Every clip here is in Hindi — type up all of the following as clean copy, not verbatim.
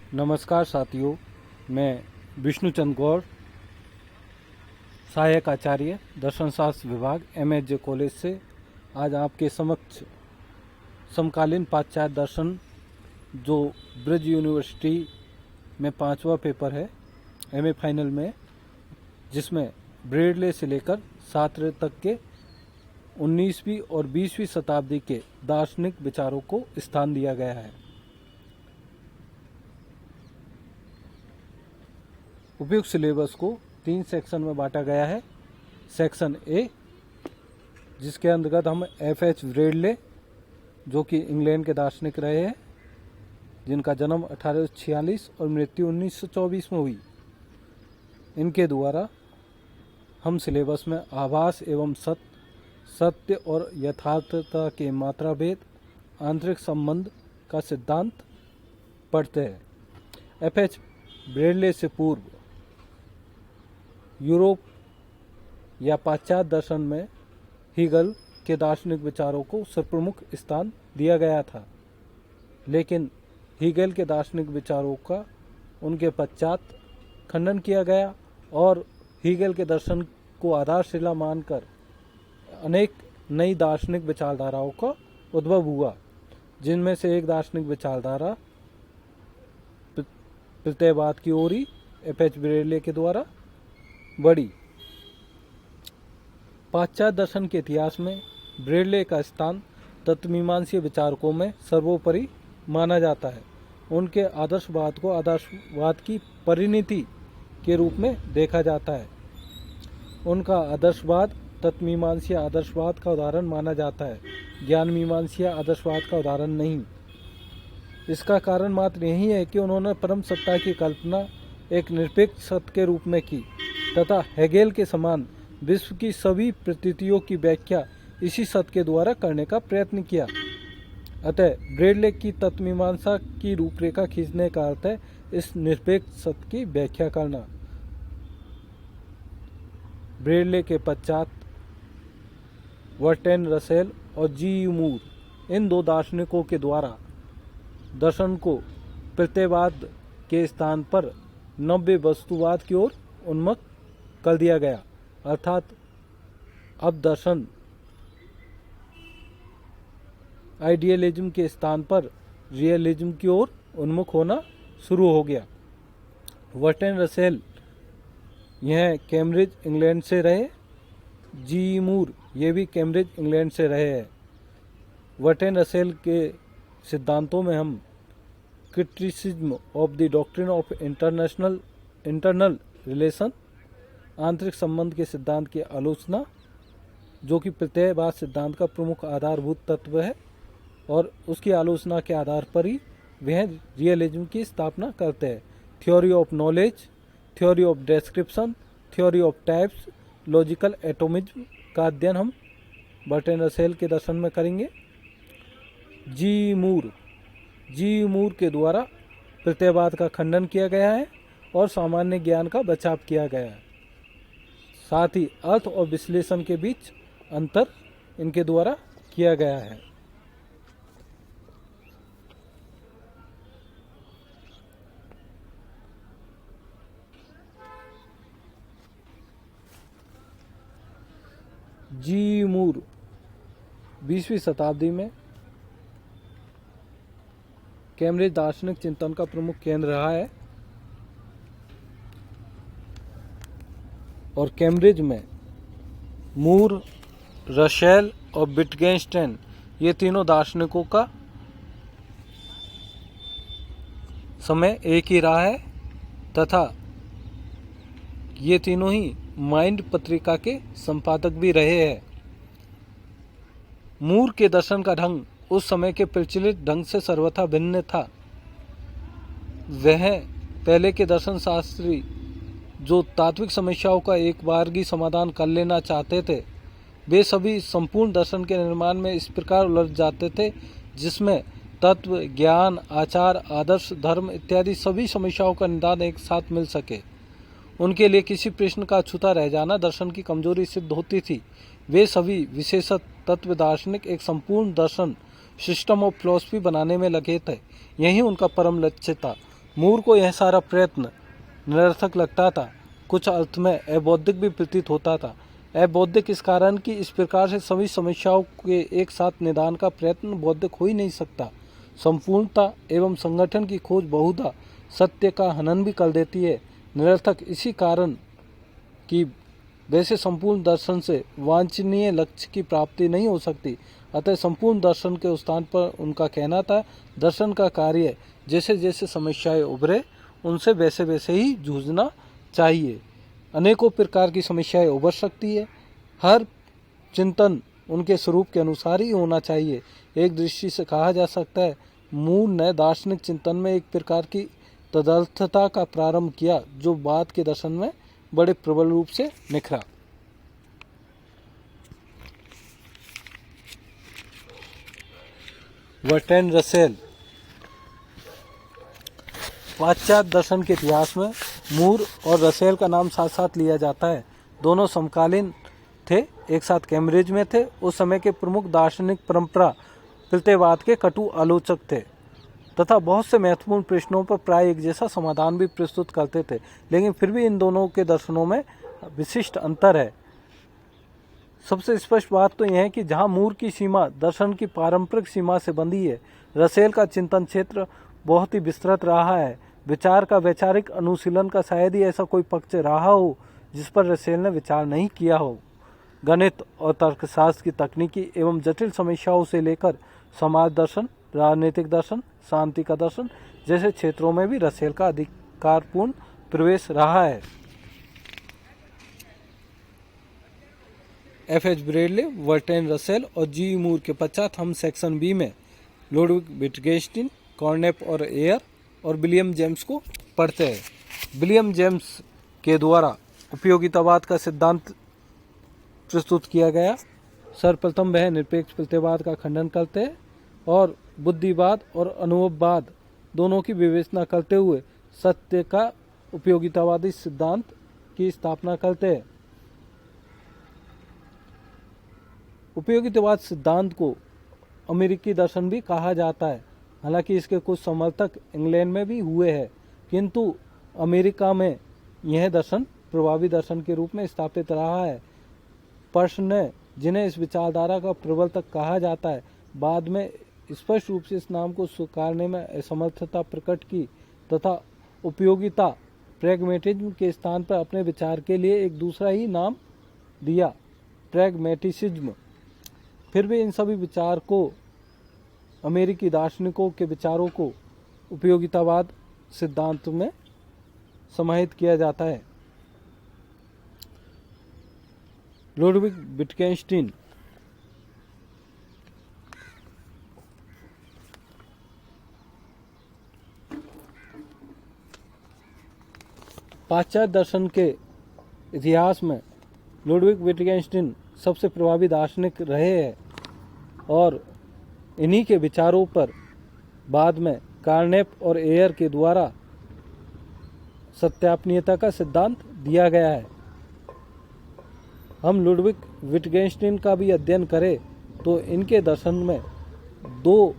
नमस्कार साथियों, मैं विष्णुचंद गौर, सहायक आचार्य दर्शन शास्त्र विभाग MSJ कॉलेज से आज आपके समक्ष समकालीन पाश्चात्य दर्शन जो ब्रिज यूनिवर्सिटी में 5वां पेपर है MA फाइनल में, जिसमें ब्रेडले से लेकर सार्त्र तक के 19वीं और 20वीं शताब्दी के दार्शनिक विचारों को स्थान दिया गया है। उपयुक्त सिलेबस को 3 सेक्शन में बांटा गया है। सेक्शन ए, जिसके अंतर्गत हम FH ब्रेडले, जो कि इंग्लैंड के दार्शनिक रहे हैं, जिनका जन्म 1846 और मृत्यु 1924 में हुई, इनके द्वारा हम सिलेबस में आभास एवं सत्य और यथार्थता के मात्रा भेद, आंतरिक संबंध का सिद्धांत पढ़ते हैं। FH ब्रेडले से पूर्व यूरोप या पाश्चात्य दर्शन में हीगल के दार्शनिक विचारों को सर्वप्रमुख स्थान दिया गया था, लेकिन हीगल के दार्शनिक विचारों का उनके पश्चात खंडन किया गया और हीगल के दर्शन को आधारशिला मानकर अनेक नई दार्शनिक विचारधाराओं का उद्भव हुआ, जिनमें से एक दार्शनिक विचारधारा प्रत्ययवाद की ओर FH ब्रेडले के द्वारा बढ़ी। पाश्चात्य दर्शन के इतिहास में ब्रेडले का स्थान तत्वमीमांसीय विचारकों में सर्वोपरि माना जाता है। उनके आदर्शवाद को आदर्शवाद की परिणति के रूप में देखा जाता है। उनका आदर्शवाद तत्वमीमांसीय आदर्शवाद का उदाहरण माना जाता है, ज्ञान मीमांसीय आदर्शवाद का उदाहरण नहीं। इसका कारण मात्र यही है कि उन्होंने परम सत्ता की कल्पना एक निरपेक्ष सत्य के रूप में की तथा हेगेल के समान विश्व की सभी प्रतीतियों की व्याख्या इसी सत्य के द्वारा करने का प्रयत्न किया। अतः ब्रेडले की तत्वमीमांसा की रूपरेखा खींचने का अर्थ है इस निरपेक्ष सत्य की व्याख्या करना। ब्रेडले के पश्चात बर्ट्रैंड रसेल और G.U. मूर, इन दो दार्शनिकों के द्वारा दर्शन को प्रत्ययवाद के स्थान पर नव्य वस्तुवाद की ओर उन्मुख कर दिया गया, अर्थात अब दर्शन आइडियलिज्म के स्थान पर रियलिज्म की ओर उन्मुख होना शुरू हो गया। बर्ट्रैंड रसेल यह कैम्ब्रिज इंग्लैंड से रहे, G.E. मूर ये भी कैम्ब्रिज इंग्लैंड से रहे हैं। बर्ट्रैंड रसेल के सिद्धांतों में हम criticism of the doctrine of internal relation, आंतरिक संबंध के सिद्धांत की आलोचना, जो कि प्रत्ययवाद सिद्धांत का प्रमुख आधारभूत तत्व है, और उसकी आलोचना के आधार पर ही वह रियलिज्म की स्थापना करते हैं। Theory of knowledge, theory of description, theory of types, logical atomism का अध्ययन हम बर्ट्रैंड रसेल के दर्शन में करेंगे। G.E. मूर के द्वारा प्रत्ययवाद का खंडन किया गया है और सामान्य ज्ञान का बचाव किया गया है। साथ ही अर्थ और विश्लेषण के बीच अंतर इनके द्वारा किया गया है। G.E. मूर 20वीं शताब्दी में कैम्ब्रिज दार्शनिक चिंतन का प्रमुख केंद्र रहा है और कैम्ब्रिज में मूर, रसेल और विटगेन्स्टाइन ये तीनों दार्शनिकों का समय एक ही रहा है तथा ये तीनों ही माइंड पत्रिका के संपादक भी रहे हैं। मूर के दर्शन का ढंग उस समय के प्रचलित ढंग से सर्वथा भिन्न था। वह पहले के दर्शन शास्त्री जो तात्विक समस्याओं का एक बारगी समाधान कर लेना चाहते थे, वे सभी संपूर्ण दर्शन के निर्माण में इस प्रकार उलझ जाते थे जिसमें तत्व, ज्ञान, आचार, आदर्श, धर्म इत्यादि सभी समस्याओं का निदान एक साथ मिल सके। उनके लिए किसी प्रश्न का अछूता रह जाना दर्शन की कमजोरी सिद्ध होती थी। वे सभी विशेषत तत्व दार्शनिक एक संपूर्ण दर्शन सिस्टम ऑफ फिलॉसफी बनाने में लगे थे। यही उनका परम लक्ष्य था। मूर को यह सारा प्रयत्न निरर्थक लगता था, कुछ अर्थ में अबौद्धिक भी प्रतीत होता था। अबौद्धिक इस कारण कि इस प्रकार से सभी समस्याओं के एक साथ निदान का प्रयत्न बौद्धिक हो ही नहीं सकता। संपूर्णता एवं संगठन की खोज बहुधा सत्य का हनन भी कर देती है। निरर्थक इसी कारण कि वैसे संपूर्ण दर्शन से वांछनीय लक्ष्य की प्राप्ति नहीं हो सकती। अतः संपूर्ण दर्शन के स्थान पर उनका कहना था, दर्शन का कार्य जैसे जैसे समस्याएं उभरे उनसे वैसे वैसे ही जूझना चाहिए। अनेकों प्रकार की समस्याएं उभर सकती है, हर चिंतन उनके स्वरूप के अनुसार ही होना चाहिए। एक दृष्टि से कहा जा सकता है, मूर ने दार्शनिक चिंतन में एक प्रकार की तदर्थता का प्रारंभ किया जो बाद के दर्शन में बड़े प्रबल रूप से निखरा। Bertrand Russell. पाश्चात्य दर्शन के इतिहास में मूर और रसेल का नाम साथ साथ लिया जाता है। दोनों समकालीन थे, एक साथ कैम्ब्रिज में थे। उस समय के प्रमुख दार्शनिक परंपरा प्रत्ययवाद के कटु आलोचक थे तथा बहुत से महत्वपूर्ण प्रश्नों पर प्राय एक जैसा समाधान भी प्रस्तुत करते थे, लेकिन फिर भी इन दोनों के दर्शनों में विशिष्ट अंतर है। सबसे स्पष्ट बात तो यह है कि जहाँ मूर की सीमा दर्शन की पारंपरिक सीमा से बंधी है, रसेल का चिंतन क्षेत्र बहुत ही विस्तृत रहा है। विचार का वैचारिक अनुशीलन का शायद ही ऐसा कोई पक्ष रहा हो जिस पर रसेल ने विचार नहीं किया हो। गणित और तर्कशास्त्र की तकनीकी एवं जटिल समस्याओं से लेकर समाज दर्शन, राजनीतिक दर्शन, शांति का दर्शन जैसे क्षेत्रों में भी रसेल का अधिकारपूर्ण प्रवेश रहा है। F.H. ब्रेडले, बर्ट्रैंड रसेल और जी. मूर के पश्चात हम सेक्शन बी में लुडविग विटगेन्स्टाइन, कॉर्नेप और एयर और विलियम जेम्स को पढ़ते हैं। विलियम जेम्स के द्वारा उपयोगितावाद का सिद्धांत प्रस्तुत किया गया। सर्वप्रथम वह निरपेक्ष प्रत्ययवाद का खंडन करते हैं और बुद्धिवाद और अनुभववाद दोनों की विवेचना करते हुए सत्य का उपयोगितावादी सिद्धांत की स्थापना करते हैं। उपयोगितावाद सिद्धांत को अमेरिकी दर्शन भी कहा जाता है। हालांकि इसके कुछ समर्थक इंग्लैंड में भी हुए हैं, किंतु अमेरिका में यह दर्शन प्रभावी दर्शन के रूप में स्थापित रहा है। पर्सन ने, जिन्हें इस विचारधारा का प्रवर्तक कहा जाता है, बाद में स्पष्ट रूप से इस नाम को स्वीकारने में असमर्थता प्रकट की तथा उपयोगिता प्रैग्मेटिज्म के स्थान पर अपने विचार के लिए एक दूसरा ही नाम दिया, प्रैग्मेटिसिज्म। फिर भी इन सभी विचार को, अमेरिकी दार्शनिकों के विचारों को उपयोगितावाद सिद्धांत में समाहित किया जाता है। लुडविग विटगेन्स्टाइन। पाश्चात्य दर्शन के इतिहास में लुडविग विटगेन्स्टाइन सबसे प्रभावी दार्शनिक रहे हैं और इन्हीं के विचारों पर बाद में कार्नेप और एयर के द्वारा सत्यापनीयता का सिद्धांत दिया गया है। हम लुडविग विटगेन्स्टाइन का भी अध्ययन करें तो इनके दर्शन में दो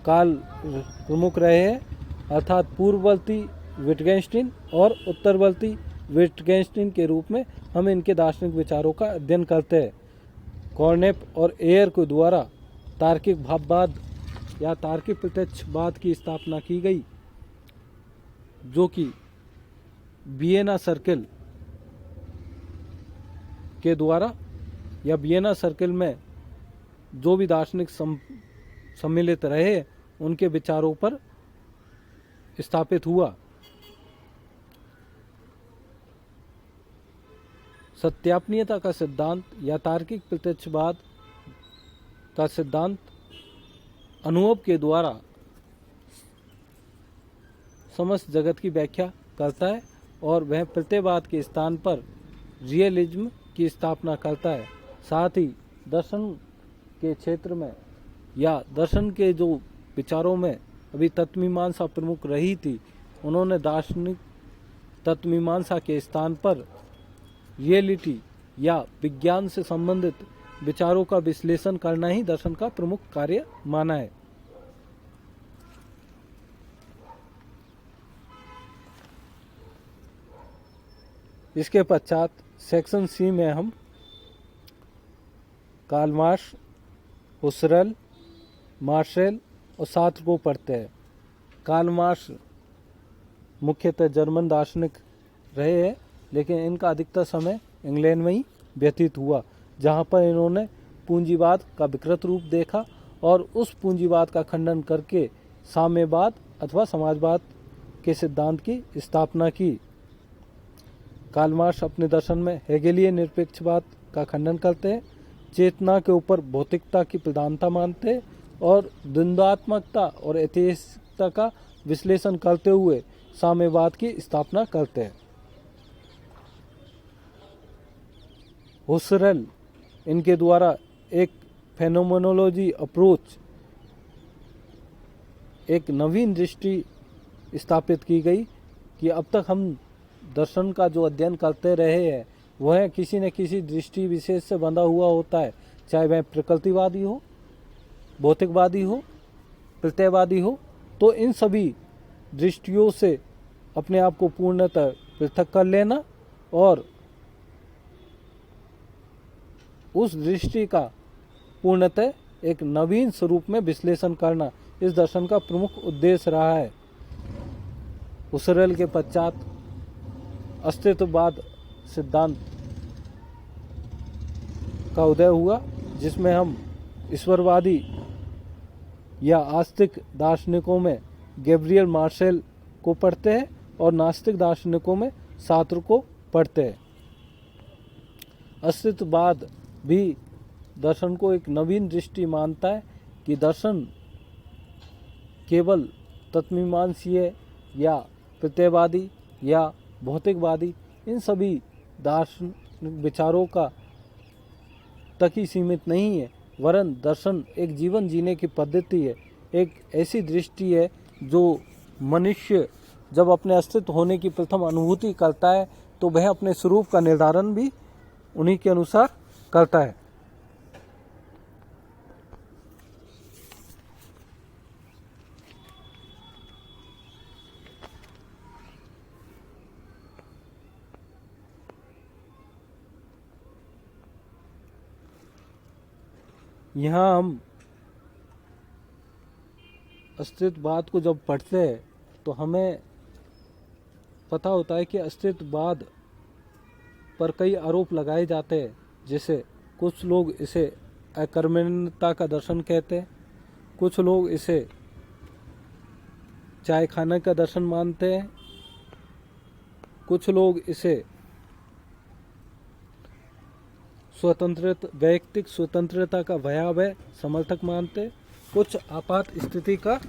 काल प्रमुख रहे हैं, अर्थात पूर्ववर्ती विटगेन्स्टाइन और उत्तरवर्ती विटगेन्स्टाइन के रूप में हम इनके दार्शनिक विचारों का अध्ययन करते हैं। कॉर्नेप और एयर के द्वारा तार्किक भाववाद या तार्किक प्रत्यक्षवाद की स्थापना की गई, जो कि वियना सर्किल के द्वारा या वियना सर्किल में जो भी दार्शनिक सम्मिलित रहे उनके विचारों पर स्थापित हुआ। सत्यापनीयता का सिद्धांत या तार्किक प्रत्यक्षवाद का सिद्धांत अनुभव के द्वारा समस्त जगत की व्याख्या करता है और वह प्रत्ययवाद के स्थान पर रियलिज्म की स्थापना करता है। साथ ही दर्शन के क्षेत्र में या दर्शन के जो विचारों में अभी तत्वमीमांसा प्रमुख रही थी, उन्होंने दार्शनिक तत्वमीमांसा के स्थान पर रियलिटी या विज्ञान से संबंधित विचारों का विश्लेषण करना ही दर्शन का प्रमुख कार्य माना है। इसके पश्चात सेक्शन सी में हम कार्ल मार्क्स, हुसरेल, मार्शल और सार्त्र को पढ़ते हैं। कार्ल मार्क्स मुख्यतः जर्मन दार्शनिक रहे हैं, लेकिन इनका अधिकतर समय इंग्लैंड में ही व्यतीत हुआ, जहाँ पर इन्होंने पूंजीवाद का विकृत रूप देखा और उस पूंजीवाद का खंडन करके साम्यवाद अथवा समाजवाद के सिद्धांत की स्थापना की। कार्ल मार्क्स अपने दर्शन में हेगेलियन निरपेक्षवाद का खंडन करते हैं, चेतना के ऊपर भौतिकता की प्रधानता मानते हैं और द्वंद्वात्मकता और ऐतिहासिकता का विश्लेषण करते हुए साम्यवाद की स्थापना करते हैं। हुसरेल, इनके द्वारा एक फेनोमेनोलॉजी अप्रोच, एक नवीन दृष्टि स्थापित की गई कि अब तक हम दर्शन का जो अध्ययन करते रहे हैं वह किसी न किसी दृष्टि विशेष से बंधा हुआ होता है, चाहे वह प्रकृतिवादी हो, भौतिकवादी हो, प्रत्ययवादी हो। तो इन सभी दृष्टियों से अपने आप को पूर्णतः पृथक कर लेना और उस दृष्टि का पूर्णतः एक नवीन स्वरूप में विश्लेषण करना इस दर्शन का प्रमुख उद्देश्य रहा है। हुसरेल के पश्चात अस्तित्ववाद सिद्धांत का उदय हुआ, जिसमें हम ईश्वरवादी या आस्तिक दार्शनिकों में गैब्रियल मार्शल को पढ़ते हैं और नास्तिक दार्शनिकों में सार्त्र को पढ़ते हैं। अस्तित्ववाद भी दर्शन को एक नवीन दृष्टि मानता है कि दर्शन केवल तत्मीमांसीय या प्रत्ययवादी या भौतिकवादी इन सभी दार्शनिक विचारों का तक ही सीमित नहीं है, वरन दर्शन एक जीवन जीने की पद्धति है, एक ऐसी दृष्टि है जो मनुष्य जब अपने अस्तित्व होने की प्रथम अनुभूति करता है तो वह अपने स्वरूप का निर्धारण भी उन्हीं के अनुसार करता है। यहाँ हम अस्तित्ववाद को जब पढ़ते हैं तो हमें पता होता है कि अस्तित्ववाद पर कई आरोप लगाए जाते हैं, जैसे कुछ लोग इसे अकर्मण्यता का दर्शन कहते हैं, कुछ लोग इसे चाय खाने का दर्शन मानते हैं, कुछ लोग इसे वैयक्तिक स्वतंत्रता का भयावह समर्थक मानते हैं, कुछ आपात स्थिति का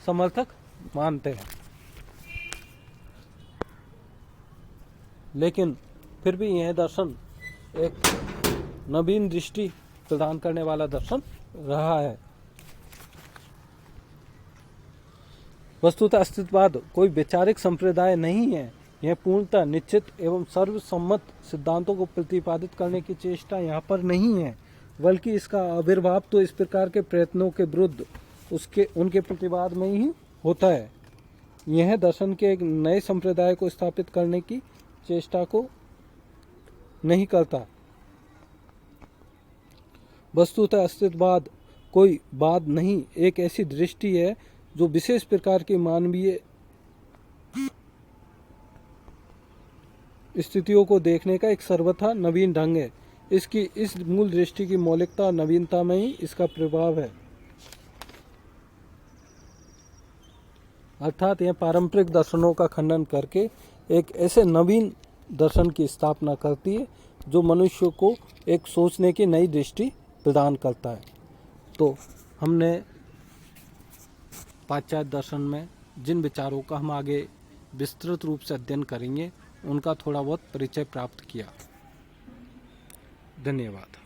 समर्थक मानते हैं। लेकिन फिर भी यह दर्शन एक नवीन दृष्टि प्रदान करने वाला दर्शन रहा है। वस्तुतः अस्तित्ववाद कोई वैचारिक संप्रदाय नहीं है, यह पूर्णतः निश्चित एवं सर्वसम्मत सिद्धांतों को प्रतिपादित करने की चेष्टा यहाँ पर नहीं है, बल्कि इसका आविर्भाव तो इस प्रकार के प्रयत्नों के विरुद्ध उनके प्रतिवाद में ही होता है। यह दर्शन के एक नए संप्रदाय को स्थापित करने की चेष्टा को नहीं करता। वस्तुतः अस्तित्ववाद कोई वाद नहीं, एक ऐसी दृष्टि है जो विशेष प्रकार की मानवीय स्थितियों को देखने का एक सर्वथा नवीन ढंग है। इस मूल दृष्टि की मौलिकता और नवीनता में ही इसका प्रभाव है। अर्थात यह पारंपरिक दर्शनों का खंडन करके एक ऐसे नवीन दर्शन की स्थापना करती है जो मनुष्य को एक सोचने की नई दृष्टि प्रदान करता है। तो हमने पाश्चात्य दर्शन में जिन विचारों का हम आगे विस्तृत रूप से अध्ययन करेंगे उनका थोड़ा बहुत परिचय प्राप्त किया। धन्यवाद।